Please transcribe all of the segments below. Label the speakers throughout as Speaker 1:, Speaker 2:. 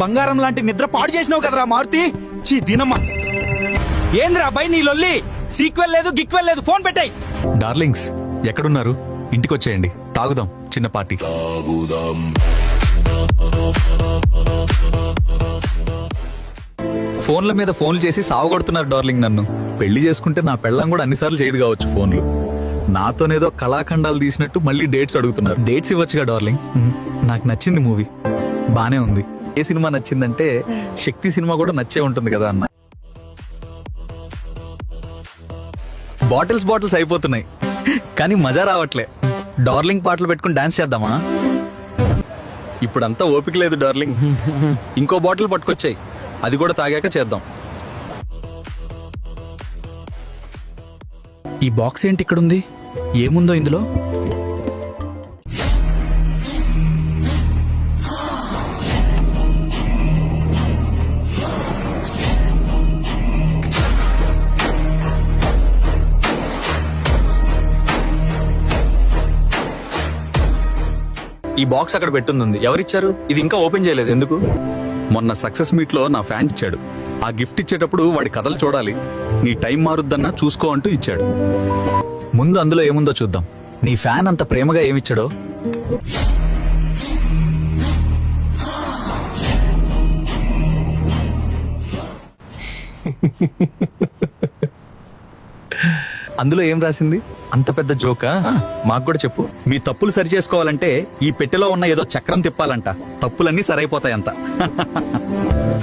Speaker 1: బంగారం లాంటి నిద్ర పాడు చేసినావు కదరా మారుతి. చీ దీనమ్మా. ఏంద్రా అబ్బాయి నీ లొల్లి? సీక్వెల్ లేదు గిక్వెల్ లేదు, ఫోన్ పెట్టాయి.
Speaker 2: డార్లింగ్స్ ఎక్కడున్నారు? ఇంటికి వచ్చేయండి, తాగుదాం చిన్న పార్టీ. ఫోన్ల మీద ఫోన్లు చేసి సావగొడుతున్నారు డార్లింగ్ నన్ను. పెళ్లి చేసుకుంటే నా పెళ్ళం కూడా అన్నిసార్లు చేయదు కావచ్చు ఫోన్లు. నాతోనేదో కళాఖండాలు తీసినట్టు మళ్ళీ డేట్స్ అడుగుతున్నారు. డేట్స్ ఇవ్వచ్చుగా డార్లింగ్. నాకు నచ్చింది మూవీ, బానే ఉంది. ఏ సినిమా నచ్చిందంటే శక్తి సినిమా కూడా నచ్చే ఉంటుంది కదా అన్న. బాటిల్స్ అయిపోతున్నాయి కానీ మజా రావట్లే. డార్లింగ్ పాటలు పెట్టుకుని డాన్స్ చేద్దామా? ఇప్పుడంతా ఓపిక లేదు డార్లింగ్. ఇంకో బాటిల్ పట్టుకొచ్చాయి, అది కూడా తాగాక చేద్దాం. ఈ బాక్స్ ఏంటి ఇక్కడుంది? ఏముందో ఇందులో? ఈ బాక్స్ అక్కడ పెట్టుంది, ఎవరిచ్చారు? ఇది ఇంకా ఓపెన్ చేయలేదు, ఎందుకు? మొన్న సక్సెస్ మీట్ లో నా ఫ్యాన్ ఇచ్చాడు. ఆ గిఫ్ట్ ఇచ్చేటప్పుడు వాడి కథలు చూడాలి. నీ టైం మారుద్దన్నా చూసుకో అంటూ ఇచ్చాడు. ముందు అందులో ఏముందో చూద్దాం. నీ ఫ్యాన్ అంత ప్రేమగా ఏమిచ్చాడో. అందులో ఏం రాసింది? అంత పెద్ద జోకా? మాకు కూడా చెప్పు. మీ తప్పులు సరి చేసుకోవాలంటే ఈ పెట్టెలో ఉన్న ఏదో చక్రం తిప్పాలంట, తప్పులన్నీ సరైపోతాయంట.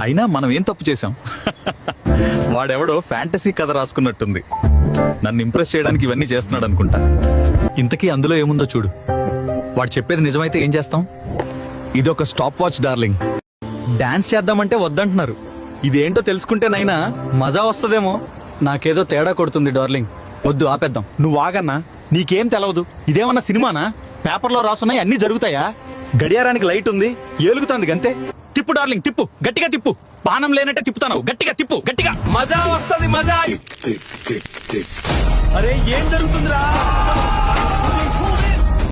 Speaker 2: అయినా మనం ఏం తప్పు చేశాం? వాడెవడో ఫ్యాంటసీ కథ రాసుకున్నట్టుంది. నన్ను ఇంప్రెస్ చేయడానికి ఇవన్నీ చేస్తున్నాడు అనుకుంటా. ఇంతకీ అందులో ఏముందో చూడు. వాడు చెప్పేది నిజమైతే ఏం చేస్తాం? ఇదొక స్టాప్ వాచ్ డార్లింగ్. డాన్స్ చేద్దామంటే వద్దంటున్నారు. ఇదేంటో తెలుసుకుంటేనైనా మజా వస్తుందేమో. నాకేదో తేడా కొడుతుంది డార్లింగ్. వద్దు, ఆపేద్దాం.
Speaker 1: నువ్వు ఆగన్నా, నీకేం తెలవదు. ఇదేమన్నా సినిమానా? పేపర్లో రాసున్నాయి, అన్ని జరుగుతాయా? గడియారానికి లైట్ ఉంది, ఏలుగుతుంది గంతే. తిప్పు డార్లింగ్, తిప్పు, గట్టిగా తిప్పు. పానం లేనట్టే తిప్పుతాను, గట్టిగా తిప్పు, గట్టిగా. మజా వస్తుంది, మజా. అరే ఏం జరుగుతుందిరా?